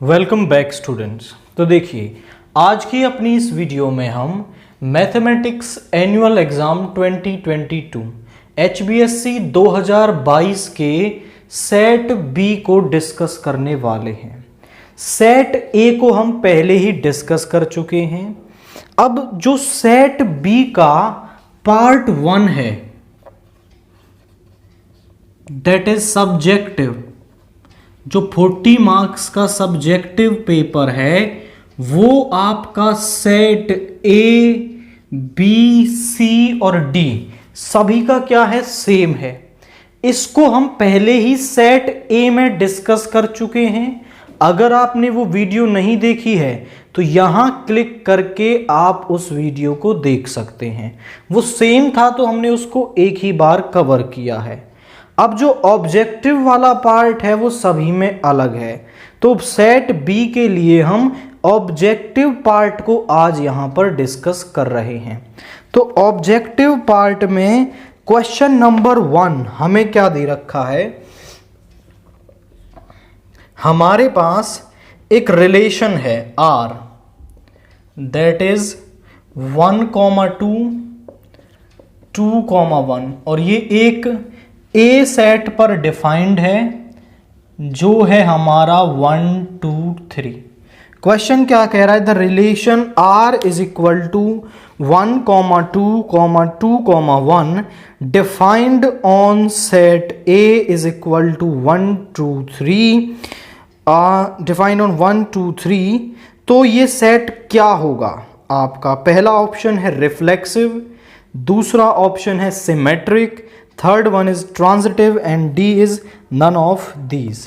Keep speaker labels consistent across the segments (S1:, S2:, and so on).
S1: Welcome back students. तो देखिए, आज की अपनी इस वीडियो में हम मैथमेटिक्स एनुअल एग्ज़ाम 2022 HBSC 2022 के सेट बी को डिस्कस करने वाले हैं। सेट ए को हम पहले ही डिस्कस कर चुके हैं। अब जो सेट बी का पार्ट 1 है, दैट इज सब्जेक्टिव, जो 40 मार्क्स का सब्जेक्टिव पेपर है, वो आपका सेट ए, बी, सी और डी सभी का क्या है, सेम है। इसको हम पहले ही सेट ए में डिस्कस कर चुके हैं। अगर आपने वो वीडियो नहीं देखी है तो यहां क्लिक करके आप उस वीडियो को देख सकते हैं। वो सेम था तो हमने उसको एक ही बार कवर किया है। अब जो ऑब्जेक्टिव वाला पार्ट है वो सभी में अलग है। तो सेट बी के लिए हम ऑब्जेक्टिव पार्ट को आज यहां पर डिस्कस कर रहे हैं। तो ऑब्जेक्टिव पार्ट में क्वेश्चन नंबर 1 हमें क्या दे रखा है, हमारे पास एक रिलेशन है R, दैट इज 1,2, 2,1 और ये एक ए सेट पर डिफाइंड है जो है हमारा 1, 2, 3। क्वेश्चन क्या कह रहा है, the relation R is equal to 1,2, 2,1 defined on set A is equal to 1, 2, 3, defined on 1, 2, 3। तो ये सेट क्या होगा आपका? पहला ऑप्शन है रिफ्लेक्सिव, दूसरा ऑप्शन है symmetric, third one is transitive and D is none of these.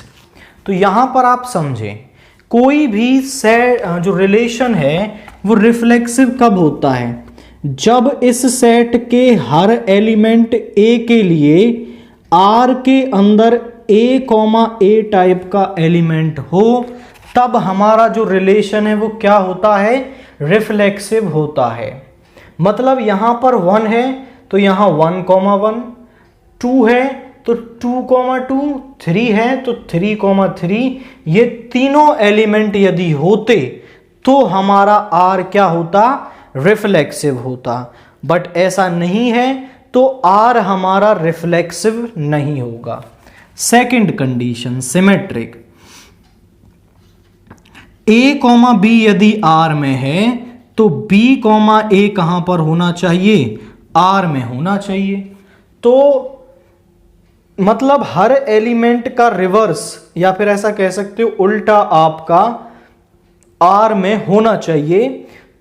S1: तो यहां पर आप समझें, कोई भी सेट जो रिलेशन है वो रिफ्लेक्सिव कब होता है? जब इस सेट के हर एलिमेंट ए के लिए आर के अंदर ए टाइप का एलिमेंट हो, तब हमारा जो रिलेशन है वो क्या होता है, रिफ्लेक्सिव होता है। मतलब यहां पर 1 है तो यहां 1,1, 2 है तो 2,2, 3 है तो 3,3। ये तीनों एलिमेंट यदि होते तो हमारा R क्या होता, रिफ्लेक्सिव होता। बट ऐसा नहीं है तो R हमारा रिफ्लेक्सिव नहीं होगा। Second condition symmetric, A, B यदि R में है तो B, A कहां पर होना चाहिए, R में होना चाहिए। तो मतलब हर एलिमेंट का रिवर्स या फिर ऐसा कह सकते हो उल्टा आपका R में होना चाहिए।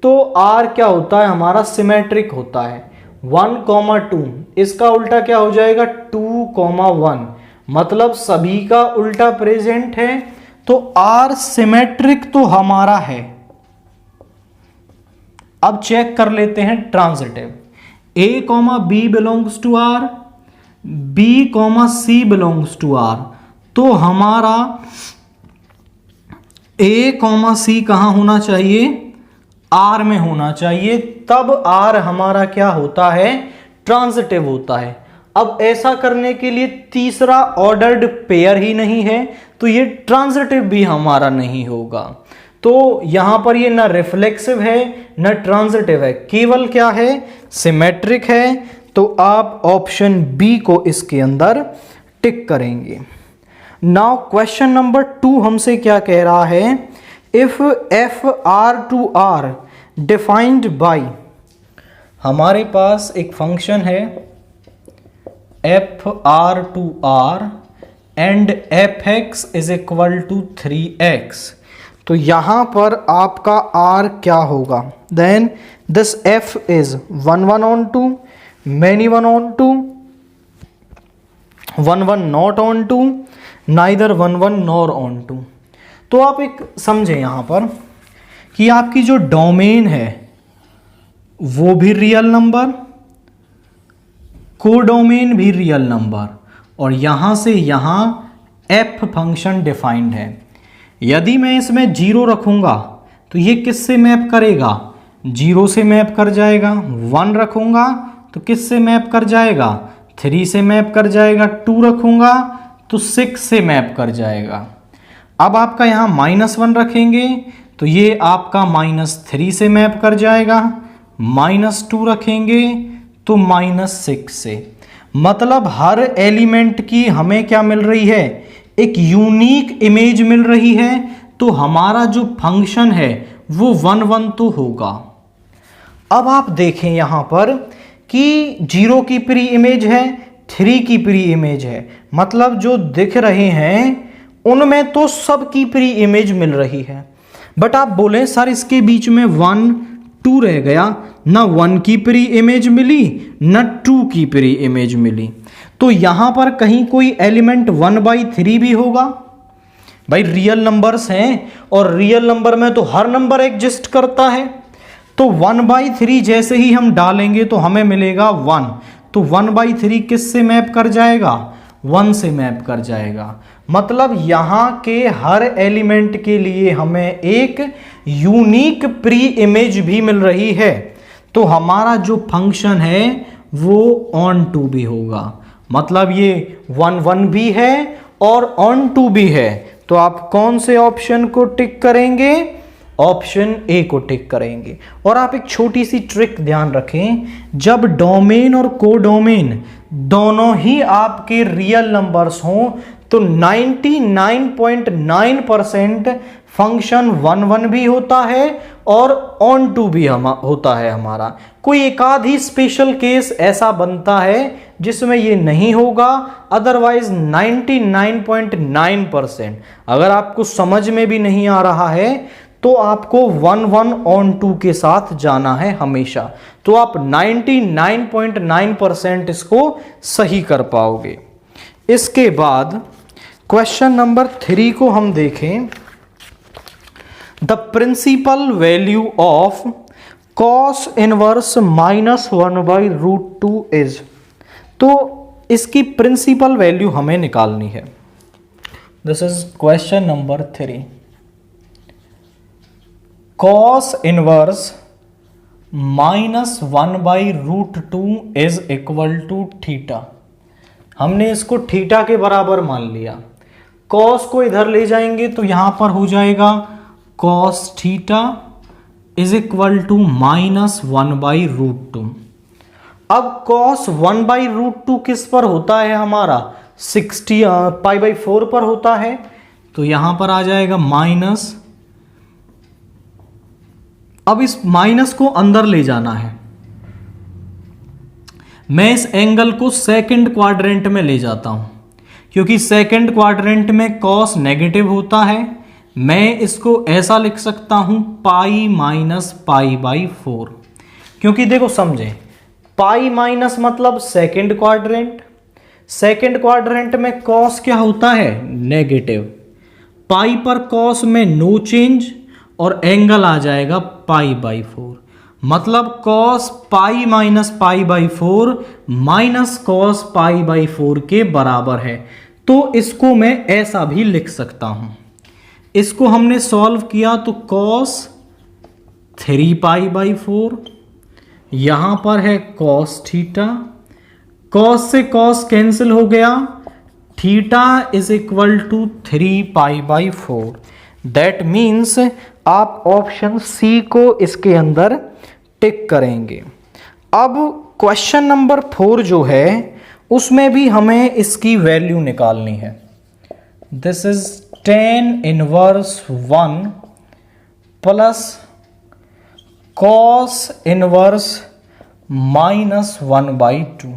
S1: तो R क्या होता है, हमारा सिमेट्रिक होता है। 1,2 इसका उल्टा क्या हो जाएगा, 2,1, मतलब सभी का उल्टा प्रेजेंट है। तो R सिमेट्रिक तो हमारा है। अब चेक कर लेते हैं transitive, A, B belongs to R, B, C belongs to R। तो हमारा A, C कहां होना चाहिए, R में होना चाहिए। तब R हमारा क्या होता है, ट्रांजिटिव होता है। अब ऐसा करने के लिए तीसरा ऑर्डर्ड पेयर ही नहीं है तो ये ट्रांजिटिव भी हमारा नहीं होगा। तो यहां पर ये ना रिफ्लेक्सिव है ना ट्रांजिटिव है, केवल क्या है, सिमेट्रिक है। तो आप ऑप्शन बी को इसके अंदर टिक करेंगे। नाउ क्वेश्चन नंबर 2 हमसे क्या कह रहा है, if F R to R defined by, हमारे पास एक फंक्शन है F R to R and F X is equal to 3x। तो यहां पर आपका r क्या होगा, then this f is 1, 1 on 2, many 1 on 2, 1, 1 not on 2, neither 1, 1 nor on 2। तो आप एक समझे यहां पर कि आपकी जो डोमेन है वो भी रियल नंबर, कोडोमेन भी रियल नंबर, और यहां से यहां f फंक्शन डिफाइंड है। यदि मैं इसमें 0 रखूंगा तो ये किससे मैप करेगा, 0 से मैप कर जाएगा। 1 रखूंगा तो किससे मैप कर जाएगा, 3 से मैप कर जाएगा। 2 रखूंगा तो 6 से मैप कर जाएगा। अब आपका यहाँ -1 रखेंगे तो ये आपका -3 से मैप कर जाएगा, -2 रखेंगे तो -6 से। मतलब हर एलिमेंट की हमें क्या मिल रही है, एक यूनिक इमेज मिल रही है। तो हमारा जो फंक्शन है वो 1 1 तो होगा। अब आप देखें यहां पर कि 0 की प्री इमेज है, 3 की प्री इमेज है, मतलब जो दिख रहे हैं उनमें तो सब की प्री इमेज मिल रही है। बट आप बोले सर इसके बीच में 1 2 रह गया, ना 1 की प्री इमेज मिली ना 2 की प्री इमेज मिली, तो यहां पर कहीं कोई एलिमेंट 1/3 भी होगा। भाई रियल नंबर्स हैं और रियल नंबर में तो हर नंबर एग्जिस्ट करता है, तो 1/3 जैसे ही हम डालेंगे तो हमें मिलेगा 1, तो 1/3 किस से मैप कर जाएगा, 1 से मैप कर जाएगा। मतलब यहां के हर एलिमेंट के लिए हमें एक यूनिक प्री इमेज भी मिल रही है, तो हमारा जो फंक्शन है वो ऑन टू भी होगा। मतलब ये 1 1 भी है और ऑन टू भी है, तो आप कौन से ऑप्शन को टिक करेंगे, ऑप्शन ए को टिक करेंगे। और आप एक छोटी सी ट्रिक ध्यान रखें, जब डोमेन और कोडोमेन दोनों ही आपके रियल नंबर्स हों तो 99.9% फंक्शन 1 1 भी होता है और ऑन टू भी होता है हमारा। कोई एक आध ही स्पेशल केस ऐसा बनता है जिसमें ये नहीं होगा, अदरवाइज 99.9%। अगर आपको समझ में भी नहीं आ रहा है तो आपको 1 1 ऑन टू के साथ जाना है हमेशा, तो आप 99.9% इसको सही कर पाओगे। इसके बाद क्वेश्चन नंबर 3 को हम देखें। The principal value of cos inverse -1/√2 is, तो इसकी प्रिंसिपल वैल्यू हमें निकालनी है। This is question number 3। cos inverse -1/√2 is equal to theta. हमने इसको थीटा के बराबर मान लिया। cos को इधर ले जाएंगे तो यहां पर हो जाएगा cos theta is equal to -1/√2। अब cos 1/√2 किस पर होता है हमारा, 60π/4 पर होता है, तो यहां पर आ जाएगा माइनस। अब इस माइनस को अंदर ले जाना है, मैं इस एंगल को सेकंड क्वाड्रेंट में ले जाता हूं, क्योंकि सेकंड क्वाड्रेंट में cos नेगेटिव होता है। मैं इसको ऐसा लिख सकता हूं π-π/4, क्योंकि देखो समझे, पाई माइनस मतलब सेकंड क्वाड्रेंट, सेकंड क्वाड्रेंट में cos क्या होता है, नेगेटिव। पाई पर cos में नो चेंज और एंगल आ जाएगा π/4, मतलब cos π-π/4 माइनस cos π/4 के बराबर है। तो इसको मैं ऐसा भी लिख सकता हूं। इसको हमने सॉल्व किया तो cos 3π/4, यहां पर है cos थीटा, cos से cos कैंसिल हो गया, theta is equal to 3π/4। That means आप ऑप्शन सी को इसके अंदर टिक करेंगे। अब क्वेश्चन नंबर 4 जो है उसमें भी हमें इसकी वैल्यू निकालनी है। This is tan inverse 1 plus cos inverse -1/2।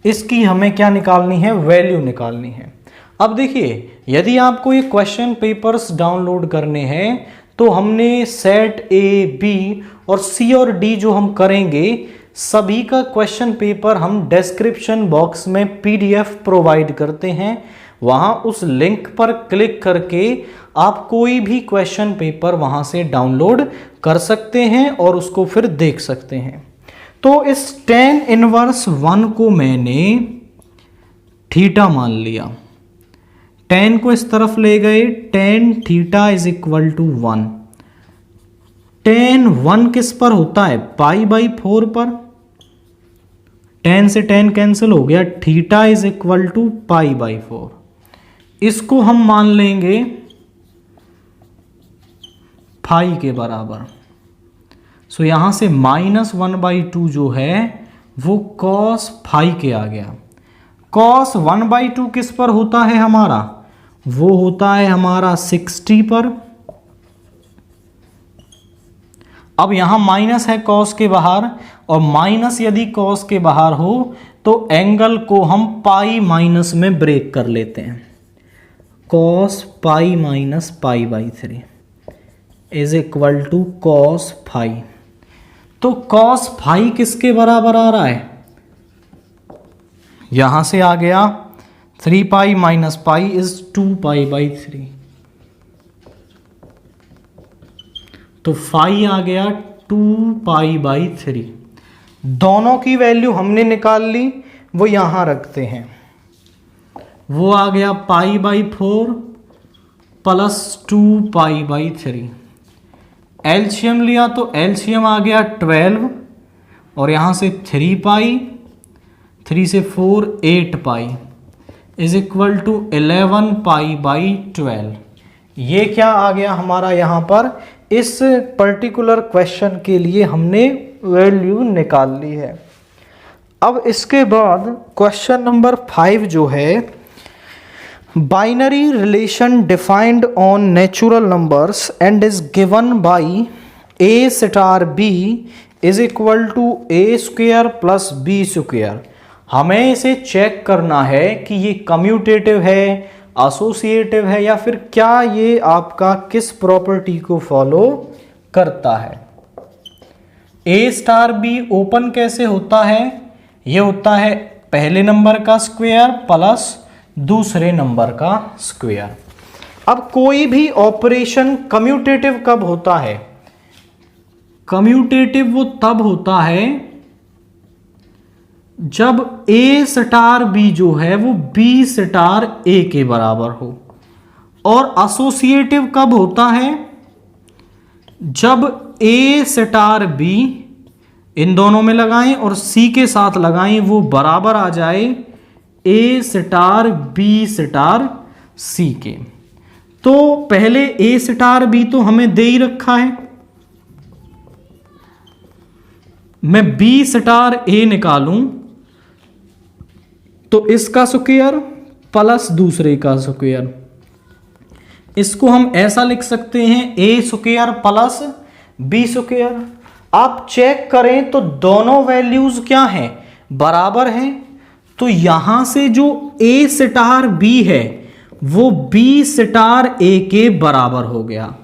S1: इसकी हमें क्या निकालनी है, वैल्यू निकालनी है। अब देखिए, यदि आपको ये क्वेश्चन पेपर्स डाउनलोड करने हैं तो हमने सेट ए, बी और सी और डी जो हम करेंगे सभी का क्वेश्चन पेपर हम डिस्क्रिप्शन बॉक्स में पीडीएफ प्रोवाइड करते हैं। वहां उस लिंक पर क्लिक करके आप कोई भी क्वेश्चन पेपर वहां से डाउनलोड कर सकते हैं और उसको फिर देख सकते हैं। तो इस tan इनवर्स 1 को मैंने थीटा मान लिया, tan को इस तरफ ले गए, tan theta is equal to 1। tan 1 किस पर होता है, π/4 पर, tan से tan कैंसिल हो गया, थीटा इज इक्वल टू π/4। इसको हम मान लेंगे फाई के बराबर। सो यहाँ से -1/2 जो है वो cos फाई के आ गया। cos 1/2 किस पर होता है हमारा, वो होता है हमारा 60 पर। अब यहां माइनस है cos के बाहर, और माइनस यदि cos के बाहर हो तो एंगल को हम पाई माइनस में ब्रेक कर लेते हैं। cos pi minus π/3 is equal to cos phi. तो cos फाई किसके बराबर आ रहा है, यहां से आ गया 3π माइनस पाई इज 2π/3। तो फाई आ गया 2π/3। दोनों की वैल्यू हमने निकाल ली, वो यहां रखते हैं। वो आ गया π/4 प्लस 2π/3। एलसीएम लिया तो एलसीएम आ गया 12, और यहां से 3π, 3 से 4 8π इज इक्वल टू 11π/12। ये क्या आ गया हमारा, यहाँ पर इस पर्टिकुलर क्वेश्चन के लिए हमने वैल्यू निकाल ली है। अब इसके बाद क्वेश्चन नंबर 5 जो है, binary relation defined on natural numbers and is given by a star b is equal to a² plus b²। हमें इसे चेक करना है कि ये कम्यूटेटिव है, एसोसिएटिव है, या फिर क्या ये आपका किस प्रॉपर्टी को फॉलो करता है। a स्टार b ओपन कैसे होता है, ये होता है पहले नंबर का स्क्वायर प्लस दूसरे नंबर का स्क्वायर। अब कोई भी ऑपरेशन कम्यूटेटिव कब होता है, कम्यूटेटिव वो तब होता है जब a स्टार b जो है वो b स्टार a के बराबर हो। और एसोसिएटिव कब होता है, जब a स्टार b इन दोनों में लगाएं और c के साथ लगाएं वो बराबर आ जाए a star b star c के। तो पहले a स्टार b तो हमें दे ही रखा है, मैं b स्टार a निकालूं तो इसका स्क्वायर प्लस दूसरे का स्क्वायर, इसको हम ऐसा लिख सकते हैं a² प्लस b²। आप चेक करें तो दोनों वैल्यूज क्या हैं, बराबर हैं। तो यहां से जो a स्टार b है वो b स्टार a के बराबर हो गया।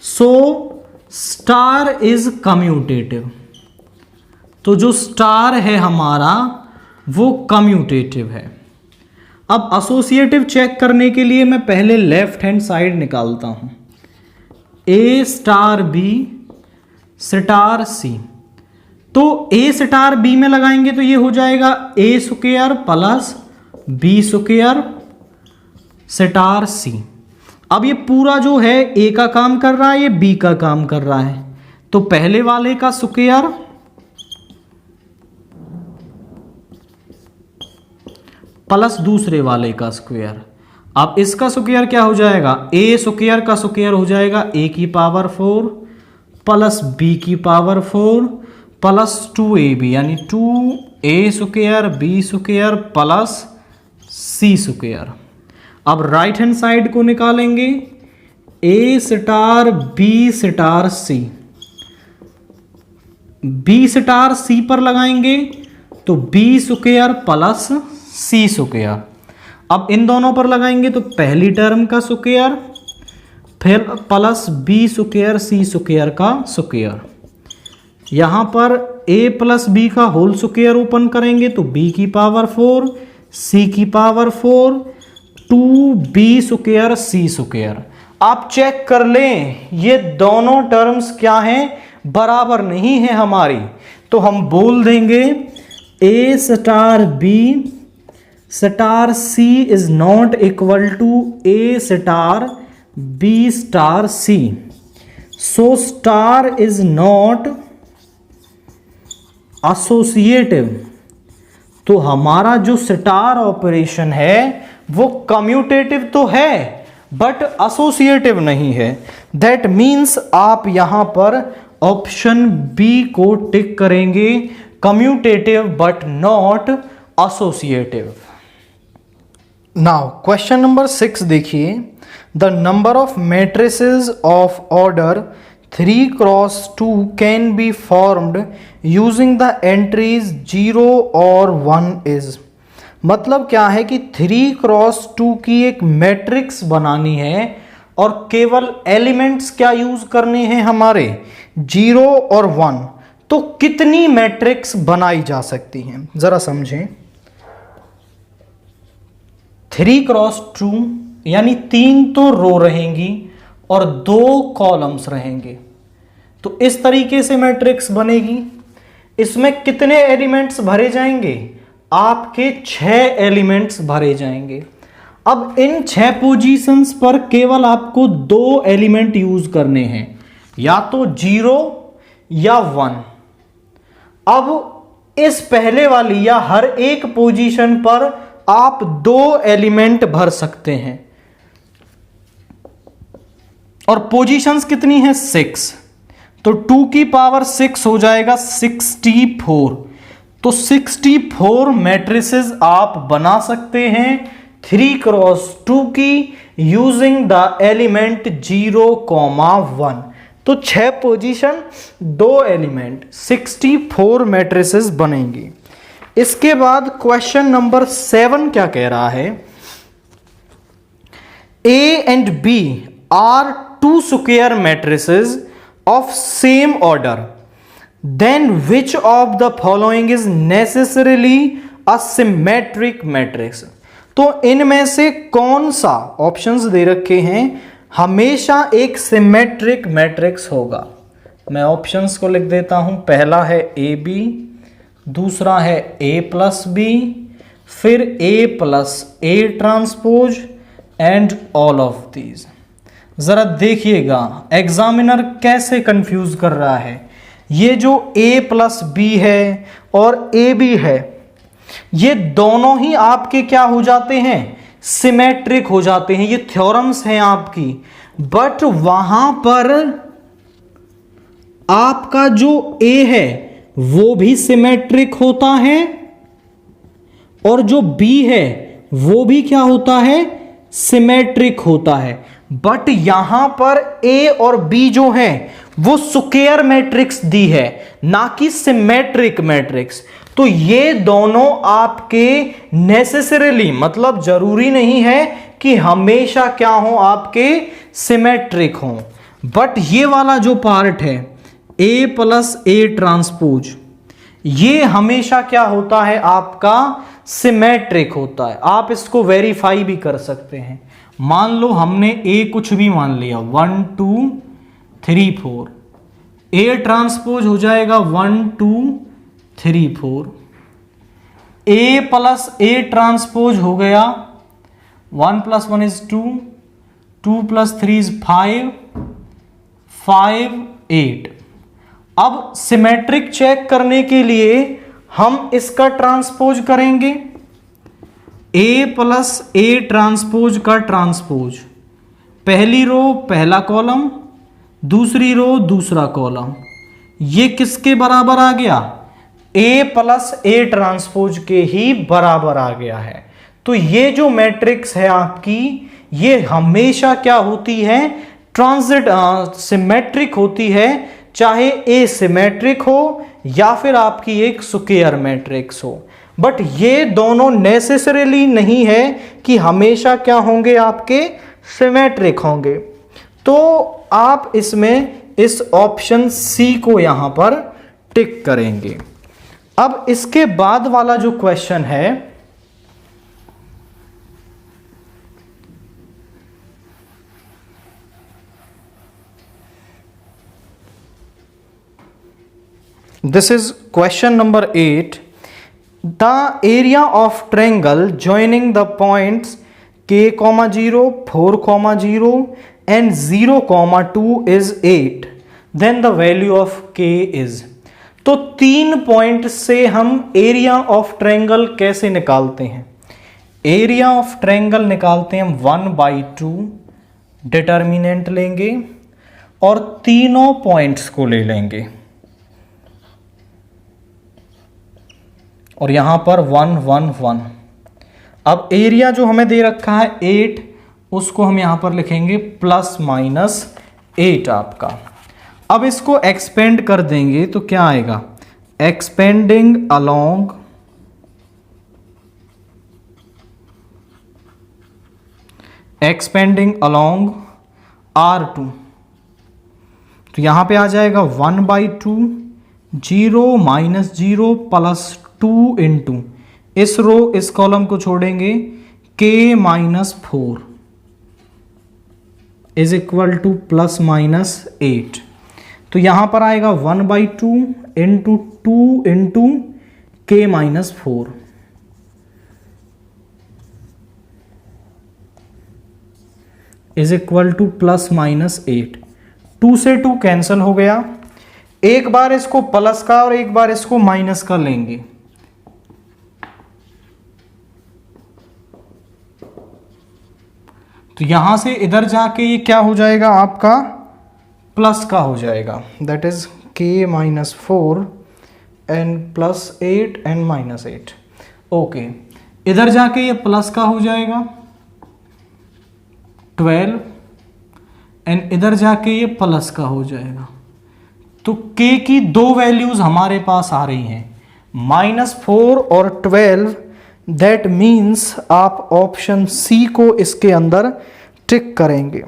S1: सो स्टार इज कम्यूटेटिव। तो जो स्टार है हमारा वो कम्यूटेटिव है। अब एसोसिएटिव चेक करने के लिए मैं पहले लेफ्ट हैंड साइड निकालता हूं, a star b star c। तो a स्टार b में लगाएंगे तो ये हो जाएगा a² plus b² star c। अब ये पूरा जो है a का काम कर रहा है, ये b का काम कर रहा है। तो पहले वाले का स्क्वायर प्लस दूसरे वाले का स्क्वायर। अब इसका स्क्वायर क्या हो जाएगा, a² का स्क्वायर हो जाएगा a⁴ plus b⁴ plus 2ab यानी 2a² b² प्लस c²। अब राइट हैंड साइड को निकालेंगे, a star b star c, b star c पर लगाएंगे तो b² प्लस c²। अब इन दोनों पर लगाएंगे तो पहली टर्म का स्क्वायर फिर प्लस b² c² का स्क्वायर। यहां पर a प्लस b का होल स्क्वायर ओपन करेंगे तो b⁴ c⁴ 2b² c²। आप चेक कर लें ये दोनों टर्म्स क्या हैं, बराबर नहीं है हमारी। तो हम बोल देंगे a star b star c is not equal to a star b star c। So star is not associative. तो हमारा जो स्टार ऑपरेशन है वो कम्यूटेटिव तो है बट एसोसिएटिव नहीं है। दैट मीन्स आप यहां पर ऑप्शन बी को टिक करेंगे, commutative but not associative. Now question number 6 देखिए, the number of matrices of order 3 cross 2 can be formed using the entries 0 और 1 इज। मतलब क्या है कि 3 क्रॉस 2 की एक मैट्रिक्स बनानी है और केवल एलिमेंट्स क्या यूज करने हैं हमारे 0 और 1। तो कितनी मैट्रिक्स बनाई जा सकती हैं जरा समझें। 3 क्रॉस 2 यानी 3 तो रो रहेंगी और 2 कॉलम्स रहेंगे। तो इस तरीके से मैट्रिक्स बनेगी। इसमें कितने एलिमेंट्स भरे जाएंगे? आपके 6 एलिमेंट्स भरे जाएंगे। अब इन 6 पोजीशंस पर केवल आपको 2 एलिमेंट यूज करने हैं, या तो 0 या 1। अब इस पहले वाली या हर एक पोजीशन पर आप 2 एलिमेंट भर सकते हैं और पोजीशंस कितनी है 6, तो 2 की पावर 6 हो जाएगा 64। तो 64 मैट्रिसेस आप बना सकते हैं 3 क्रॉस 2 की यूजिंग द एलिमेंट 0, 1। तो 6 पोजीशन 2 एलिमेंट 64 मैट्रिसेस बनेंगी। इसके बाद क्वेश्चन नंबर 7 क्या कह रहा है, A and B are 2 square matrices of same order, then which of the following is necessarily a symmetric matrix। तो इनमें से कौन सा, ऑप्शंस दे रखे हैं, हमेशा एक सिमेट्रिक मैट्रिक्स होगा। मैं ऑप्शंस को लिख देता हूं। पहला है ए बी, दूसरा है ए प्लस बी, फिर A plus A transpose and all of these. जरा देखिएगा एग्जामिनर कैसे कंफ्यूज कर रहा है। ये जो ए प्लस बी है और ए बी है, ये दोनों ही आपके क्या हो जाते हैं, सिमेट्रिक हो जाते हैं। ये थ्योरम्स हैं आपकी, बट वहां पर आपका जो ए है वो भी सिमेट्रिक होता है और जो बी है वो भी क्या होता है, सिमेट्रिक होता है। बट यहां पर ए और बी जो है वो स्क्वायर मैट्रिक्स दी है, ना कि सिमेट्रिक मैट्रिक्स। तो ये दोनों आपके नेसेसरीली, मतलब जरूरी नहीं है कि हमेशा क्या हो, आपके सिमेट्रिक हो। बट ये वाला जो पार्ट है ए प्लस ए ट्रांसपोज, ये हमेशा क्या होता है, आपका सिमेट्रिक होता है। आप इसको वेरीफाई भी कर सकते हैं। मान लो हमने ए कुछ भी मान लिया 1 2 3 4, ए ट्रांसपोज हो जाएगा 1 2 3 4। ए प्लस ए ट्रांसपोज हो गया 1 + 1 = 2, 2 + 3 = 5, 5 8। अब सिमेट्रिक चेक करने के लिए हम इसका ट्रांसपोज करेंगे, ए प्लस ए ट्रांसपोज का ट्रांसपोज। पहली रो पहला कॉलम, दूसरी रो दूसरा कॉलम, ये किसके बराबर आ गया, ए प्लस ए ट्रांसपोज के ही बराबर आ गया है। तो ये जो मैट्रिक्स है आपकी, ये हमेशा क्या होती है, ट्रांजिट सिमेट्रिक होती है, चाहे ए सिमेट्रिक हो या फिर आपकी एक स्क्वायर मैट्रिक्स हो। बट ये दोनों नेसेसरीली नहीं है कि हमेशा क्या होंगे, आपके सिमेट्रिक होंगे। तो आप इसमें इस ऑप्शन सी को यहां पर टिक करेंगे। अब इसके बाद वाला जो क्वेश्चन है, this is question number 8. The area of triangle joining the points k, 0, 4, 0 and 0, 2 is 8. Then the value of k is. तो 3 पॉइंट से हम एरिया ऑफ ट्रायंगल कैसे निकालते हैं? एरिया ऑफ ट्रायंगल निकालते हैं 1/2 डिटर्मिनेंट लेंगे और तीनों पॉइंट्स को ले लेंगे और यहां पर 1 1 1। अब एरिया जो हमें दे रखा है 8, उसको हम यहां पर लिखेंगे ±8 आपका। अब इसको एक्सपेंड कर देंगे तो क्या आएगा, एक्सपेंडिंग अलोंग R2, तो यहां पे आ जाएगा 1/2, 0 -0 +2 इंटू, इस रो इस कॉलम को छोड़ेंगे, k -4 इज इक्वल टू +-8। तो यहां पर आएगा 1/2 into 2 into k -4 is equal to +-8। 2 से 2 कैंसिल हो गया। एक बार इसको प्लस का और एक बार इसको माइनस का लेंगे, तो यहां से इधर जाके ये क्या हो जाएगा आपका, प्लस का हो जाएगा, that is k -4 and +8 and -8। Okay, इधर जाके ये प्लस का हो जाएगा 12 एंड इधर जाके ये प्लस का हो जाएगा। तो k की दो वैल्यूज हमारे पास आ रही हैं, -4 और 12। दैट मीन्स आप ऑप्शन सी को इसके अंदर टिक करेंगे।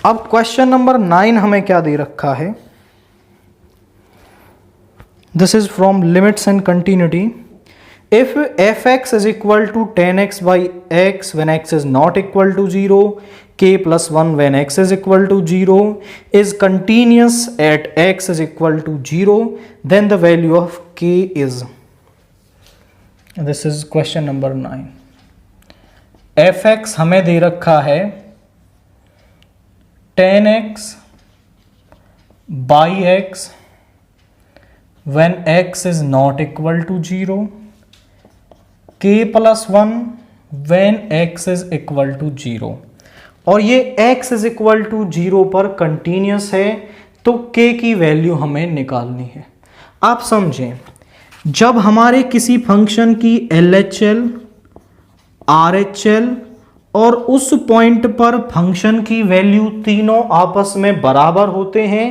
S1: अब क्वेश्चन नंबर 9 हमें क्या दे रखा है, this is from limits and continuity. If f(x) is equal to 10x by x when x is not equal to 0, k + 1 when x is equal to 0 is continuous at x is equal to 0, then the value of k is, this is question number 9। f(x) हमें दे रखा है 10x by x when x is not equal to 0, k + 1 when x is equal to 0, और ये x is equal to 0 पर continuous है, तो k की वैल्यू हमें निकालनी है। आप समझें, जब हमारे किसी फंक्शन की LHL, RHL और उस पॉइंट पर फंक्शन की वैल्यू तीनों आपस में बराबर होते हैं,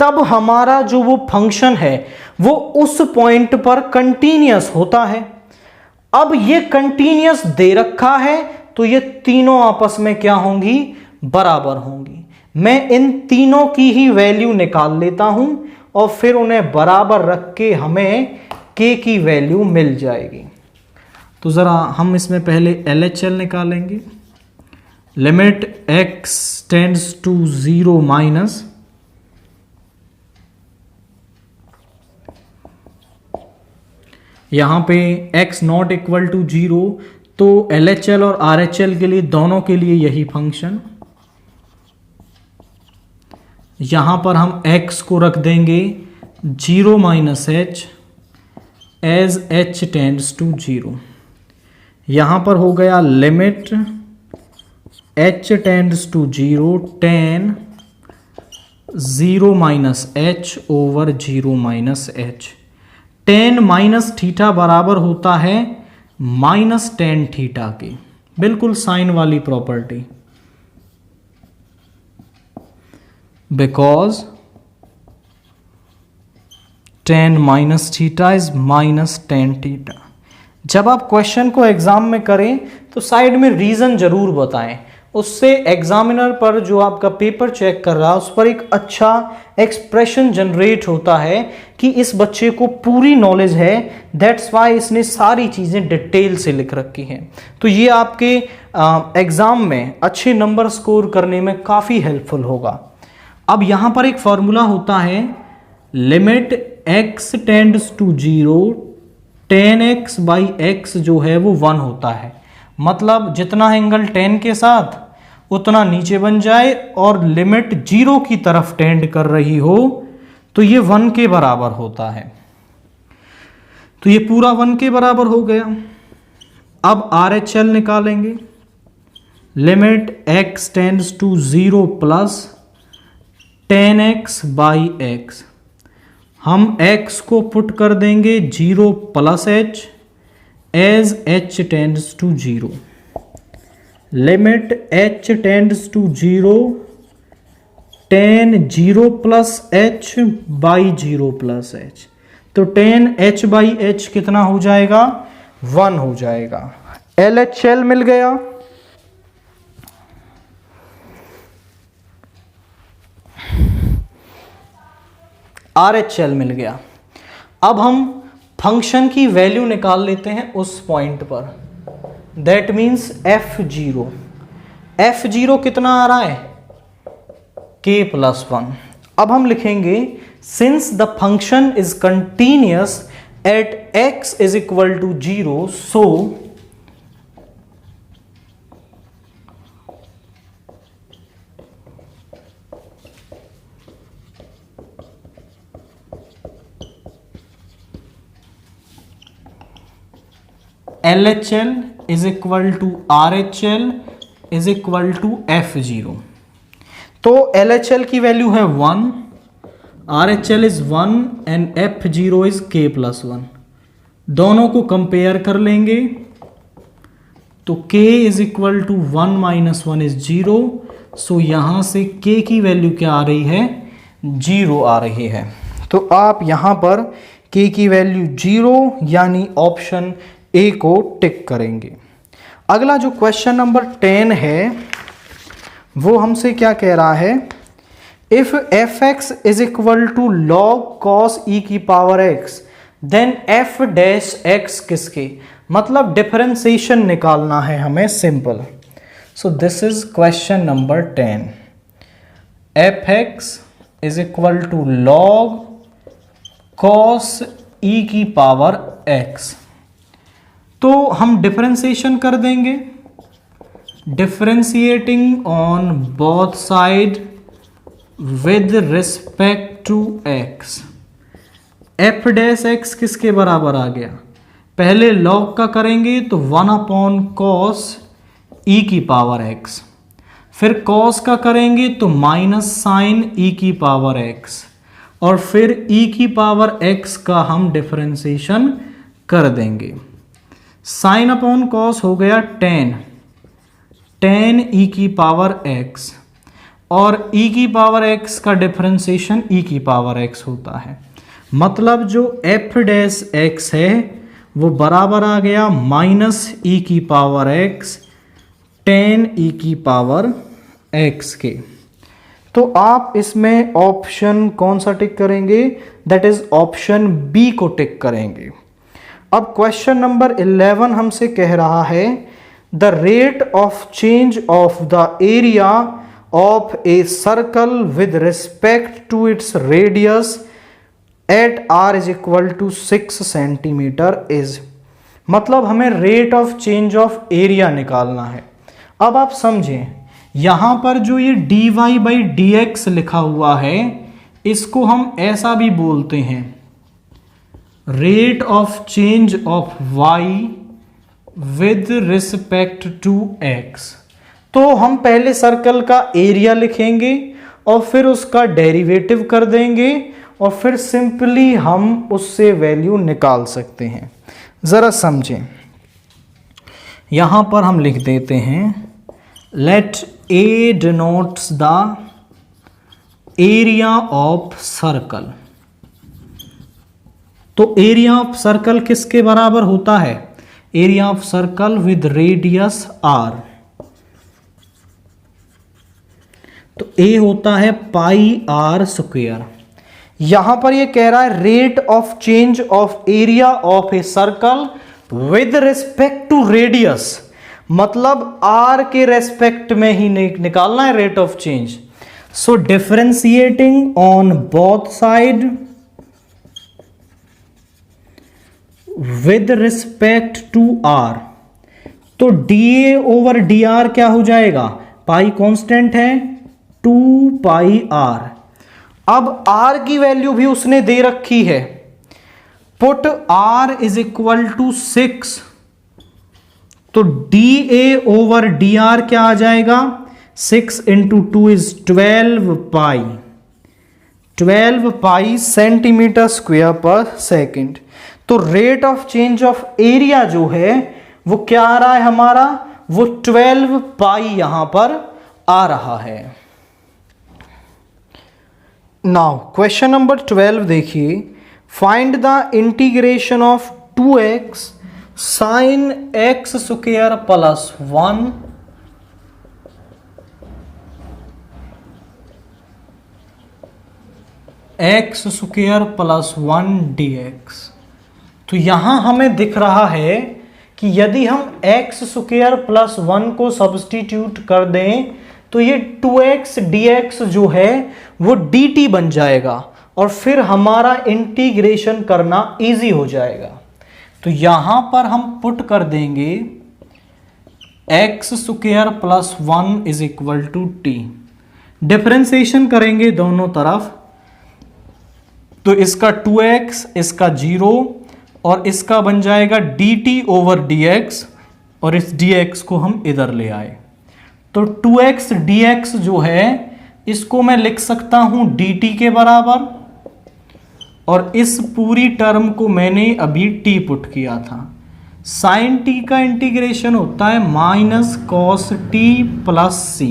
S1: तब हमारा जो वो फंक्शन है वो उस पॉइंट पर कंटिन्यूस होता है। अब ये कंटिन्यूस दे रखा है तो ये तीनों आपस में क्या होंगी, बराबर होंगी। मैं इन तीनों की ही वैल्यू निकाल लेता हूं और फिर उन्हें बराबर रख के हमें k की वैल्यू मिल जाएगी। तो जरा हम इसमें पहले LHL निकालेंगे। Limit x tends to 0 minus यहां पे x नॉट इक्वल टू 0, तो LHL और RHL के लिए दोनों के लिए यही फंक्शन। यहां पर हम x को रख देंगे 0 - h as h tends to 0। यहां पर हो गया limit h tends to 0 tan 0 - h over 0 - h। tan -θ बराबर होता है -tan θ के, बिल्कुल साइन वाली property, because tan -θ is -tan θ। जब आप क्वेश्चन को एग्जाम में करें तो साइड में रीजन जरूर बताएं, उससे एग्जामिनर पर जो आपका पेपर चेक कर रहा है उस पर एक अच्छा एक्सप्रेशन जनरेट होता है कि इस बच्चे को पूरी नॉलेज है, दैट्स वाई इसने सारी चीज़ें डिटेल से लिख रखी हैं। तो ये आपके एग्ज़ाम में अच्छे नंबर स्कोर करने में काफ़ी हेल्पफुल होगा। अब यहाँ पर एक फॉर्मूला होता है, limit x tends to 0 tan x by x जो है वो 1 होता है। मतलब जितना एंगल tan के साथ उतना नीचे बन जाए और लिमिट 0 की तरफ टेंड कर रही हो तो ये 1 के बराबर होता है। तो ये पूरा 1 के बराबर हो गया। अब RHL निकालेंगे। Limit x tends to 0 plus 10x by x. हम x को पुट कर देंगे 0 plus h as h tends to 0। Limit h tends to 0 10 0 plus h by 0 plus h। तो 10 h बाई h कितना हो जाएगा? 1 हो जाएगा। LHL मिल गया। RHL मिल गया। अब हम फंक्शन की वैल्यू निकाल लेते हैं उस पॉइंट पर। That means F0। F0 कितना आ रहा है? k plus 1। अब हम लिखेंगे since the function is continuous at x is equal to 0 so LHL is equal to RHL is equal to F0। तो LHL की वैल्यू है 1, RHL is 1 and F0 is k plus 1। दोनों को compare कर लेंगे तो k is equal to 1 minus 1 is 0। So यहां से k की वैल्यू क्या आ रही है? 0 आ रही है। तो आप यहां पर k की वैल्यू 0 यानी ऑप्शन ए को टिक करेंगे। अगला जो क्वेश्चन नंबर 10 है वो हमसे क्या कह रहा है? If fx is equal to log cos e की power x then f dash x किसके? मतलब डिफरेंशिएशन निकालना है हमें simple. So this is question number 10। fx is equal to log cos e की पावर x। तो हम डिफरेंशिएशन कर देंगे। Differentiating on both side with respect to x। f dash x किसके बराबर आ गया? पहले लॉग का करेंगे तो 1 अपॉन कॉस e की पावर x, फिर कॉस का करेंगे तो माइनस साइन e की पावर x, और फिर e की पावर x का हम डिफरेंशिएशन कर देंगे। साइन अपॉन कॉस हो गया 10 e की पावर x, और e की पावर x का डिफरेंशिएशन e की पावर x होता है। मतलब जो f डैश x है वो बराबर आ गया माइनस e की पावर x 10 e की पावर x के। तो आप इसमें ऑप्शन कौन सा टिक करेंगे? दैट इज ऑप्शन बी को टिक करेंगे। अब क्वेश्चन नंबर 11 हमसे कह रहा है the rate of change of the area of a circle with respect to its radius at r is equal to 6 centimetre is. मतलब हमें rate of change of area निकालना है। अब आप समझें, यहां पर जो ये dy बाई dx लिखा हुआ है इसको हम ऐसा भी बोलते हैं rate of change of y with respect to x। तो हम पहले सर्कल का एरिया लिखेंगे और फिर उसका डेरिवेटिव कर देंगे और फिर सिंपली हम उससे वैल्यू निकाल सकते हैं। जरा समझें, यहां पर हम लिख देते हैं let a denotes the area of circle. तो एरिया ऑफ सर्कल किसके बराबर होता है? Area of circle with radius r। तो a होता है पाई r स्क्वायर। यहां पर ये कह रहा है rate of change of area of a circle with respect to radius, मतलब r के रेस्पेक्ट में ही निकालना है rate of change. So differentiating on both side with respect to r। तो dA ओवर dr क्या हो जाएगा? पाई कांस्टेंट है 2 पाई r। अब r की वैल्यू भी उसने दे रखी है। Put r is equal to 6 तो dA/dr क्या आ जाएगा, 6 × 2 इज 12 पाई सेंटीमीटर स्क्वायर पर सेकेंड। तो rate of change of area जो है वो क्या आ रहा है हमारा, वो 12 पाई यहां पर आ रहा है। नाउ क्वेश्चन नंबर 12 देखिए, find the integration of 2x sin x square plus 1 x square plus 1 dx। तो यहां हमें दिख रहा है कि यदि हम x स्क्वायर प्लस 1 को सब्स्टिट्यूट कर दें तो ये 2x dx जो है वो dt बन जाएगा और फिर हमारा इंटीग्रेशन करना इजी हो जाएगा। तो यहां पर हम पुट कर देंगे x square plus 1 is equal to t, differentiation करेंगे दोनों तरफ, तो इसका 2x, इसका 0 और इसका बन जाएगा dt/dx और इस dx को हम इधर ले आए। तो 2x dx जो है इसको मैं लिख सकता हूं dt के बराबर, और इस पूरी टर्म को मैंने अभी t पुट किया था। साइन t का इंटीग्रेशन होता है minus cos t plus c,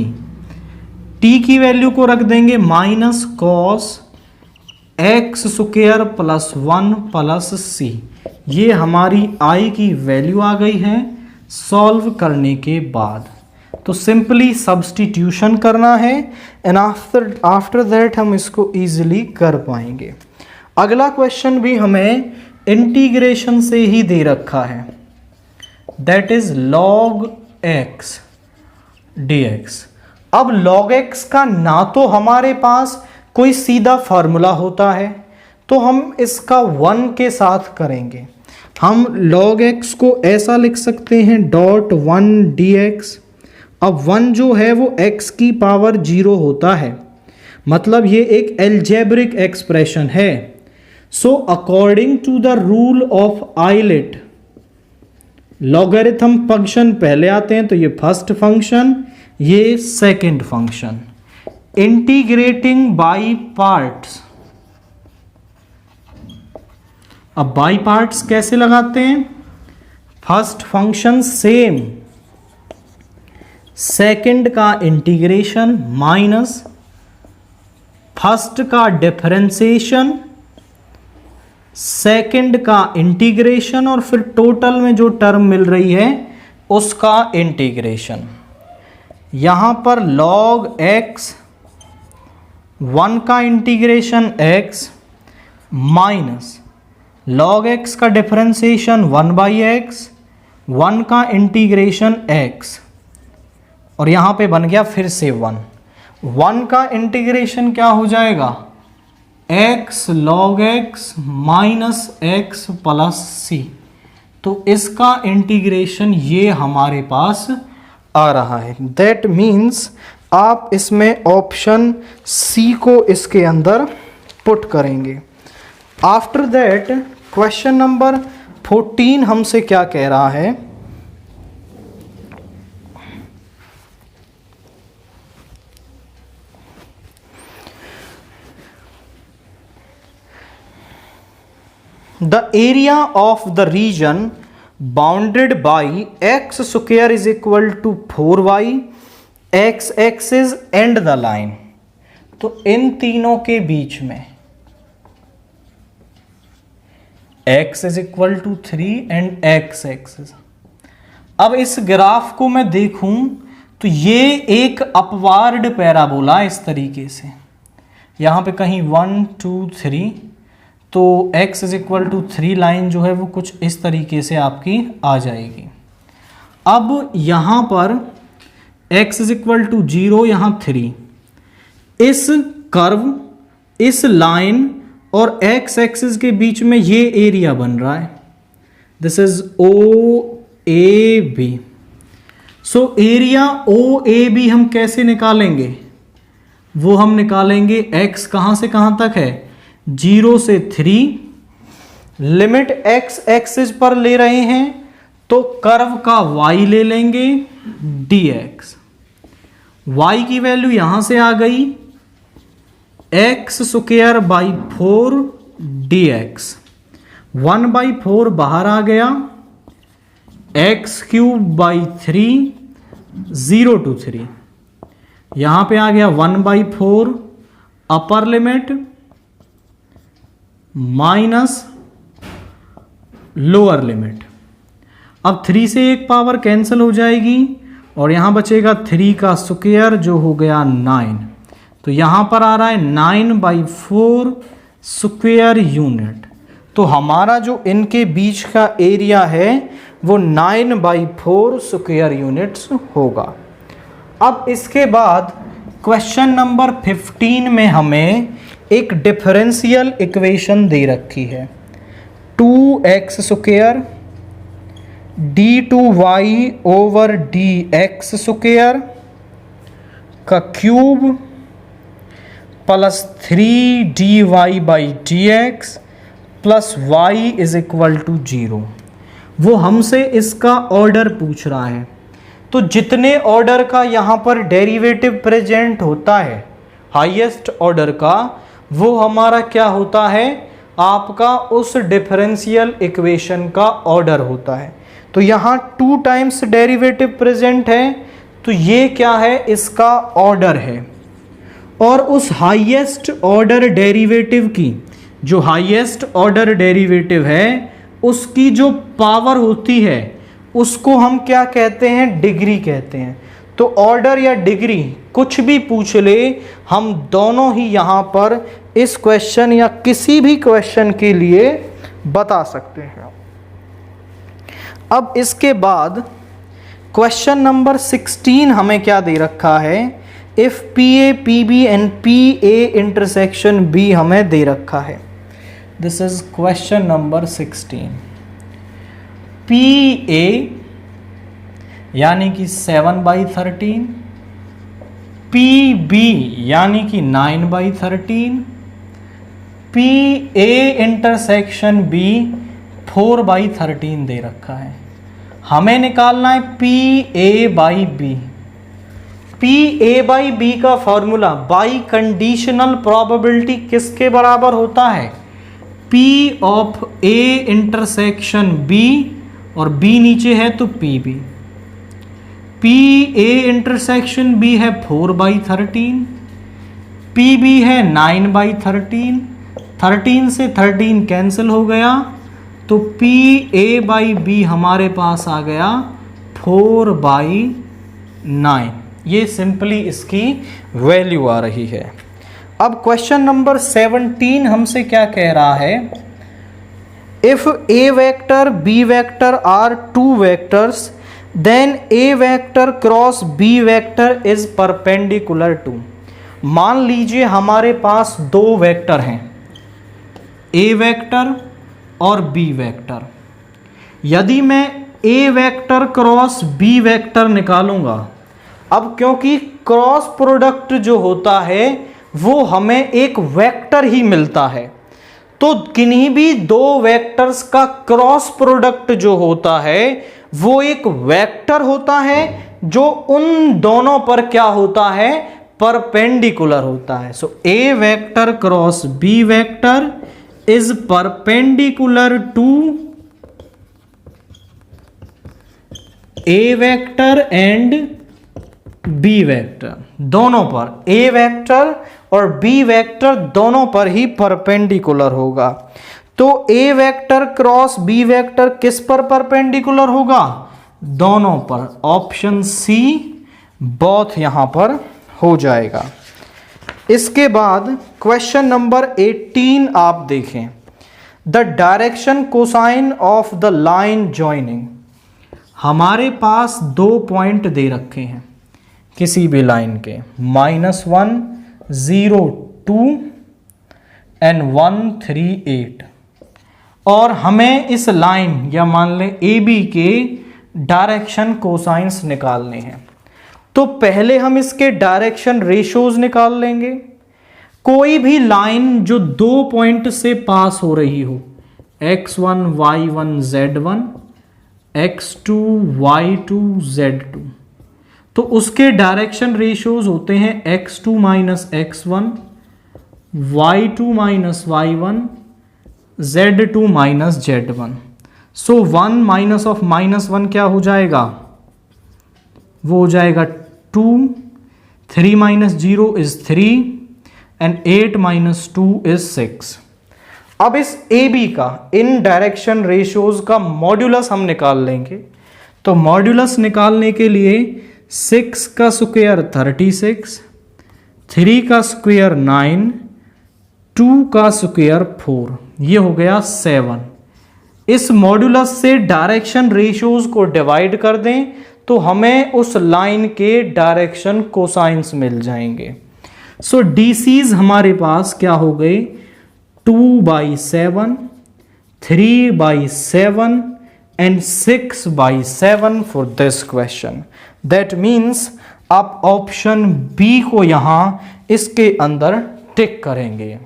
S1: t की वैल्यू को रख देंगे minus cos x square plus 1 plus c। ये हमारी i की वैल्यू आ गई है सॉल्व करने के बाद। तो सिंपली सब्स्टिट्यूशन करना है एंड आफ्टर दैट हम इसको इजीली कर पाएंगे। अगला क्वेश्चन भी हमें इंटीग्रेशन से ही दे रखा है, that is log x dx। अब log x का ना तो हमारे पास कोई सीधा फार्मूला होता है, तो हम इसका 1 के साथ करेंगे। हम log x को ऐसा लिख सकते हैं .1 dx। अब 1 जो है वो x की पावर 0 होता है, मतलब ये एक एल्जेब्रिक एक्सप्रेशन है। So according to the rule of ILATE, logarithm function पहले आते हैं, तो ये फर्स्ट फंक्शन, ये second function. Integrating by parts, अब बाई पार्ट्स कैसे लगाते हैं, फर्स्ट फंक्शन सेम, सेकंड का इंटीग्रेशन माइनस फर्स्ट का डिफरेंशिएशन, सेकंड का इंटीग्रेशन और फिर टोटल में जो टर्म मिल रही है उसका इंटीग्रेशन। यहां पर log x 1 का integration x minus log x का डिफरेंशिएशन 1/x, 1 का इंटीग्रेशन x, और यहां पे बन गया फिर से 1 का इंटीग्रेशन क्या हो जाएगा, x log x minus x plus c। तो इसका इंटीग्रेशन ये हमारे पास आ रहा है। दैट मीन्स आप इसमें ऑप्शन सी को इसके अंदर पुट करेंगे। आफ्टर दैट क्वेश्चन नंबर 14 हमसे क्या कह रहा है, the area of the region bounded by x square is equal to 4y, x axis and the line। तो इन तीनों के बीच में x is equal to 3 and x axis। अब इस ग्राफ को मैं देखूं तो ये एक अपवार्ड पैराबोला इस तरीके से, यहां पे कहीं 1 2 3, तो x is equal to 3 line जो है वो कुछ इस तरीके से आपकी आ जाएगी। अब यहाँ पर x इज इक्वल टू 0, यहाँ 3, इस कर्व, इस लाइन और x एक्सिस के बीच में ये एरिया बन रहा है, this is OAB। So area OAB हम कैसे निकालेंगे, वो हम निकालेंगे x कहाँ से कहाँ तक है, 0 से 3, लिमिट x एक्सिस पर ले रहे हैं तो कर्व का y ले लेंगे dx, y की वैल्यू यहां से आ गई x स्क्वायर बाई 4 dx, 1/4 बाहर आ गया, x क्यूब बाई 3, 0 to 3, यहां पे आ गया 1/4 upper limit minus lower limit. अब 3 से एक पावर कैंसिल हो जाएगी और यहां बचेगा 3 का स्क्वायर जो हो गया 9, तो यहां पर आ रहा है 9/4 स्क्वायर यूनिट। तो हमारा जो इनके बीच का एरिया है वो 9/4 स्क्वायर यूनिट्स होगा। अब इसके बाद क्वेश्चन नंबर 15 में हमें एक डिफरेंशियल इक्वेशन दे रखी है, 2x square d2y over dx square का cube plus 3dy/dx plus y is equal to 0। वो हमसे इसका ऑर्डर पूछ रहा है, तो जितने ऑर्डर का यहाँ पर डेरिवेटिव प्रेजेंट होता है हाईएस्ट ऑर्डर का, वो हमारा क्या होता है, आपका उस डिफरेंशियल इक्वेशन का ऑर्डर होता है। तो यहाँ 2 टाइम्स डेरिवेटिव प्रेजेंट है, तो ये क्या है, इसका ऑर्डर है। और उस हाईएस्ट ऑर्डर डेरिवेटिव की, जो हाईएस्ट ऑर्डर डेरिवेटिव है उसकी जो पावर होती है उसको हम क्या कहते हैं, डिग्री कहते हैं। तो ऑर्डर या डिग्री कुछ भी पूछ ले, हम दोनों ही यहाँ पर इस क्वेश्चन या किसी भी क्वेश्चन के लिए बता सकते हैं। अब इसके बाद क्वेश्चन नंबर 16 हमें क्या दे रखा है, if PA PB and PA intersection B हमें दे रखा है। This is question number 16। PA यानी कि 7/13, PB यानी कि 9/13, PA इंटरसेक्शन B 4/13 दे रखा है। हमें निकालना है PA/B। PA/B का फॉर्मूला बाई कंडीशनल प्रोबेबिलिटी किसके बराबर होता है, P of A intersection B, और B नीचे है तो PB। PA इंटरसेक्शन B है 4/13, PB है 9/13, 13 से 13 कैंसिल हो गया, तो PA/B हमारे पास आ गया 4/9। ये सिंपली इसकी वैल्यू आ रही है। अब क्वेश्चन नंबर 17 हमसे क्या कह रहा है, if A vector B vector are 2 vectors then A vector cross B vector is perpendicular to. मान लीजिए हमारे पास 2 वेक्टर हैं, A वेक्टर और B वेक्टर। यदि मैं A vector cross B vector निकालूंगा, अब क्योंकि क्रॉस प्रोडक्ट जो होता है वो हमें एक वेक्टर ही मिलता है, तो किन्हीं भी 2 वेक्टर्स का क्रॉस प्रोडक्ट जो होता है वो एक वेक्टर होता है, जो उन दोनों पर क्या होता है, परपेंडिकुलर होता है। So A vector cross B vector is perpendicular to A vector and B vector. दोनों पर A वेक्टर और B वेक्टर दोनों पर ही परपेंडिकुलर होगा। तो A vector cross B vector किस पर परपेंडिकुलर होगा, दोनों पर। ऑप्शन सी बोथ यहां पर हो जाएगा। इसके बाद क्वेश्चन नंबर 18 आप देखें, the direction cosine of the line joining. हमारे पास 2 पॉइंट दे रखे हैं किसी भी लाइन के, -1 0 2 एंड 1 3 8, और हमें इस लाइन या मान लें AB के डायरेक्शन कोसाइंस निकालने हैं। तो पहले हम इसके डायरेक्शन रेशोज निकाल लेंगे। कोई भी लाइन जो 2 पॉइंट से पास हो रही हो, x1 y1 z1, x2 y2 z2, तो उसके डायरेक्शन रेशियोज होते हैं x2 minus x1, y2 minus y1, z2 minus z1। So 1 minus of -1 क्या हो जाएगा, वो हो जाएगा 2, 3 minus 0 is 3 and 8 minus 2 is 6। अब इस ए बी का इन डायरेक्शन रेशियोज का मॉड्यूलस हम निकाल लेंगे। तो मॉड्यूलस निकालने के लिए 6 का स्क्वायर 36, 3 का स्क्वायर 9, 2 का स्क्वायर 4, ये हो गया 7। इस मॉड्यूलस से डायरेक्शन रेशियोज को डिवाइड कर दें तो हमें उस लाइन के डायरेक्शन कोसाइंस मिल जाएंगे। सो डीसीज हमारे पास क्या हो गए, 2/7, 3/7 and 6/7 for this question. That means आप ऑप्शन बी को यहां इसके अंदर टिक करेंगे।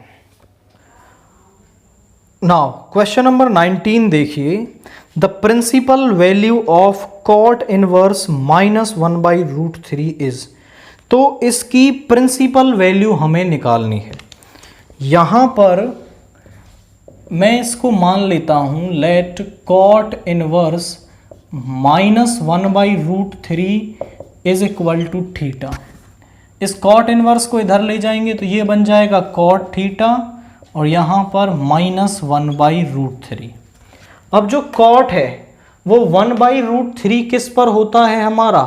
S1: नाउ क्वेश्चन नंबर 19 देखिए, the principal value of cot inverse -1/√3 is. तो इसकी प्रिंसिपल वैल्यू हमें निकालनी है। यहां पर मैं इसको मान लेता हूं, let cot inverse -1/√3 is equal to theta. इस कॉट इनवर्स को इधर ले जाएंगे तो ये बन जाएगा कॉट थीटा और यहां पर -1/√3। अब जो कॉट है वो 1/√3 किस पर होता है हमारा,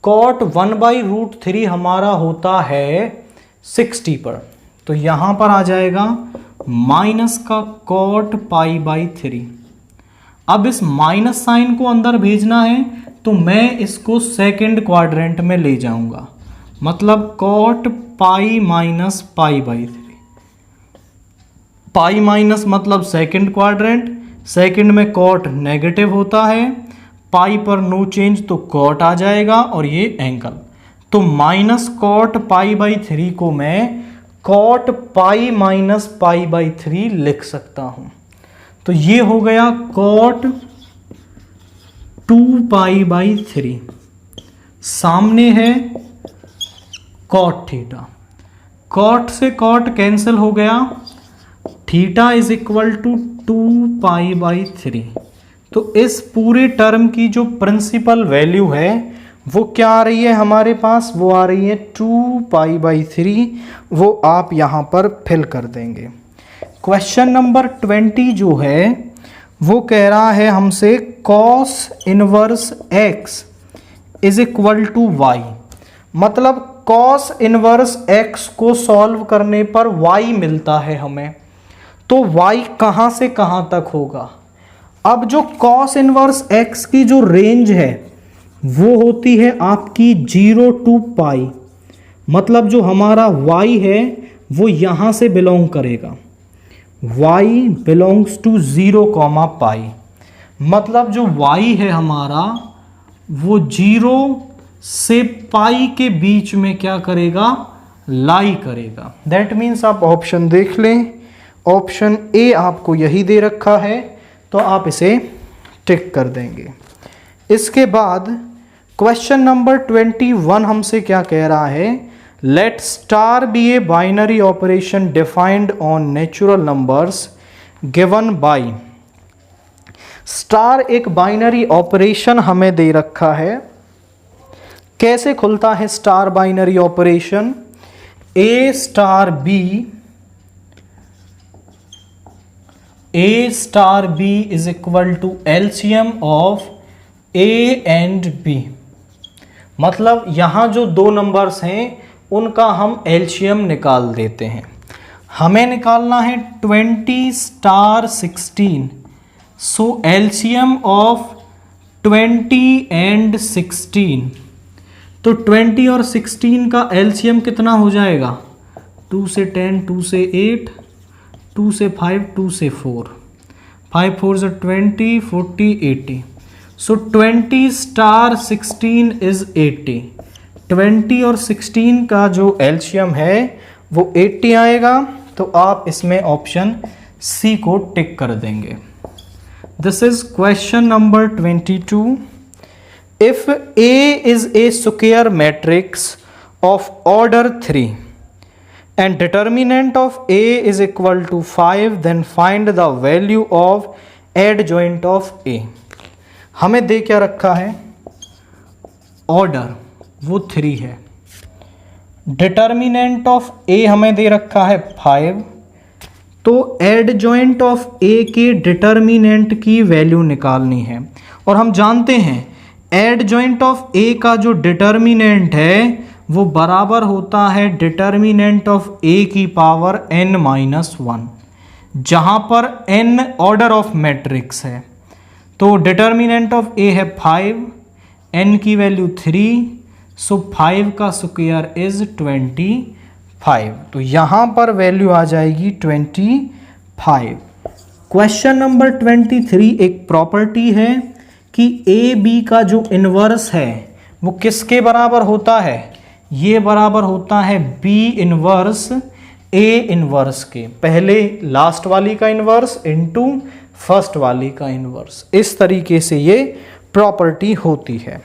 S1: कॉट 1/√3 हमारा होता है 60 पर। तो यहां पर आ जाएगा माइनस का कॉट π/3। अब इस माइनस साइन को अंदर भेजना है तो मैं इसको सेकंड क्वाड्रेंट में ले जाऊंगा, मतलब cot pi minus π/3। Pi minus मतलब सेकंड क्वाड्रेंट, सेकंड में कॉट नेगेटिव होता है, पाई पर नो चेंज तो कॉट आ जाएगा और ये एंगल। तो माइनस कॉट π/3 को मैं कॉट पाई माइनस π/3 लिख सकता हूं। तो ये हो गया कॉट 2π/3, सामने है कॉट थीटा, कॉट से कॉट कैंसिल हो गया, थीटा इज इक्वल टू 2π/3। तो इस पूरे टर्म की जो प्रिंसिपल वैल्यू है वो क्या आ रही है हमारे पास, वो आ रही है 2π/3। वो आप यहां पर फिल कर देंगे। क्वेश्चन नंबर 20 जो है वो कह रहा है हमसे cos inverse x is equal to y, मतलब cos इनवर्स x को सॉल्व करने पर y मिलता है हमें। तो y कहां से कहां तक होगा। अब जो cos इनवर्स x की जो रेंज है वो होती है आपकी 0 to π, मतलब जो हमारा y है वो यहां से बिलोंग करेगा, y बिलोंग्स टू 0, π, मतलब जो y है हमारा वो 0 से पाई के बीच में क्या करेगा, लाई करेगा। दैट मीन्स आप ऑप्शन देख लें, ऑप्शन ए आपको यही दे रखा है तो आप इसे टिक कर देंगे। इसके बाद क्वेश्चन नंबर 21 हमसे क्या कह रहा है, let star be a binary operation defined on natural numbers given by. Star एक बाइनरी ऑपरेशन हमें दे रखा है। कैसे खुलता है star binary operation, a star b is equal to LCM of a and b, मतलब यहां जो दो नंबर्स हैं उनका हम एलसीएम निकाल देते हैं। हमें निकालना है 20 star 16, so LCM of 20 and 16। तो 20 और 16 का एलसीएम कितना हो जाएगा, 2 से 10, 2 से 8, 2 से 5, 2 से 4, 5 4 से 20, 40, 80। सो 20 स्टार 16 इज 80। 20 और 16 का जो एलसीएम है वो 80 आएगा। तो आप इसमें ऑप्शन सी को टिक कर देंगे। This is question number 22. If A is a square matrix of order 3 and determinant of A is equal to 5, then find the value of adjoint of A. हमें दे क्या रखा है, ऑर्डर वो 3 है, डिटर्मिनेंट ऑफ A हमें दे रखा है 5, तो एडजॉइंट ऑफ A के डिटर्मिनेंट की वैल्यू निकालनी है। और हम जानते हैं एडजॉइंट ऑफ A का जो डिटर्मिनेंट है वो बराबर होता है डिटर्मिनेंट ऑफ A की पावर n-1, जहाँ पर n ऑर्डर ऑफ मैट्रिक्स है। तो डिटर्मिनेंट ऑफ A है 5, n की वैल्यू 3, सो 5 का स्क्वायर इज 25, तो यहाँ पर वैल्यू आ जाएगी 25। क्वेश्चन नंबर 23 एक प्रॉपर्टी है कि ए बी का जो इन्वर्स है वो किसके बराबर होता है, ये बराबर होता है बी इन्वर्स ए इन्वर्स के, पहले लास्ट वाली का इन्वर्स इनटू फर्स्ट वाली का इन्वर्स। इस तरीके से ये प्रॉपर्टी होती है।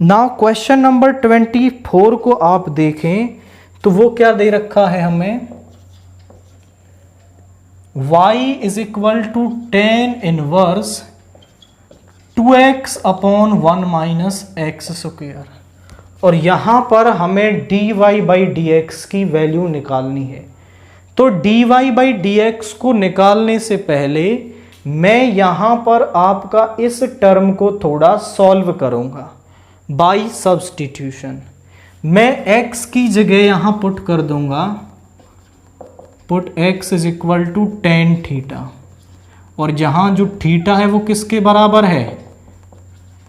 S1: नाउ क्वेश्चन नंबर 24 को आप देखें तो वो क्या दे रखा है हमें, y is equal to tan inverse 2x upon 1 minus x square, और यहाँ पर हमें dy बाई डी एक्स की वैल्यू निकालनी है। तो dy बाई डी एक्स को निकालने से पहले मैं यहाँ पर आपका इस टर्म को थोड़ा सॉल्व करूँगा बाई सब्स्टिट्यूशन। मैं x की जगह यहाँ पुट कर दूंगा, put x is equal to tan theta, और जहाँ जो थीटा है वो किसके बराबर है,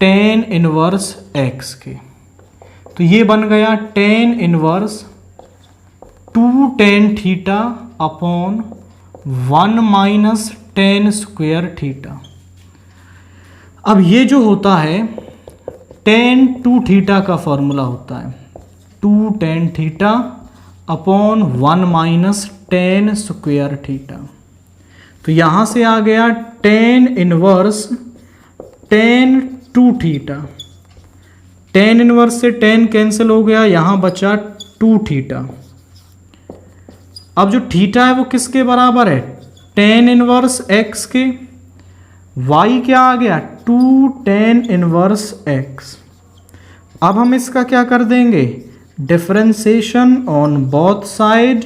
S1: tan इनवर्स x के। तो ये बन गया tan inverse 2 tan theta upon 1 minus tan square theta. अब ये जो होता है tan 2 थीटा का फॉर्मूला होता है 2 tan theta upon 1 minus tan square theta. तो यहाँ से आ गया tan inverse tan 2 theta, tan inverse से tan कैंसिल हो गया, यहाँ बचा 2 थीटा। अब जो थीटा है वो किसके बराबर है, tan इनवर्स x के, y क्या आ गया 2 tan इनवर्स x। अब हम इसका क्या कर देंगे, differentiation on both side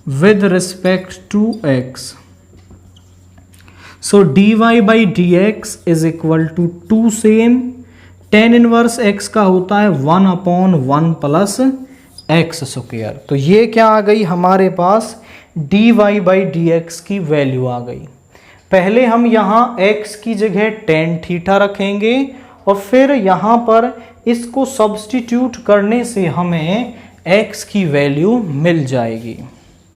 S1: with respect to x। So dy by d x is equal to 2 same, tan inverse x का होता है 1 अपॉन 1 प्लस एक्स स्क्वायर। तो ये क्या आ गई हमारे पास, dy बाई डी एक्स की वैल्यू आ गई। पहले हम यहाँ x की जगह tan थीटा रखेंगे और फिर यहाँ पर इसको सब्स्टिट्यूट करने से हमें x की वैल्यू मिल जाएगी।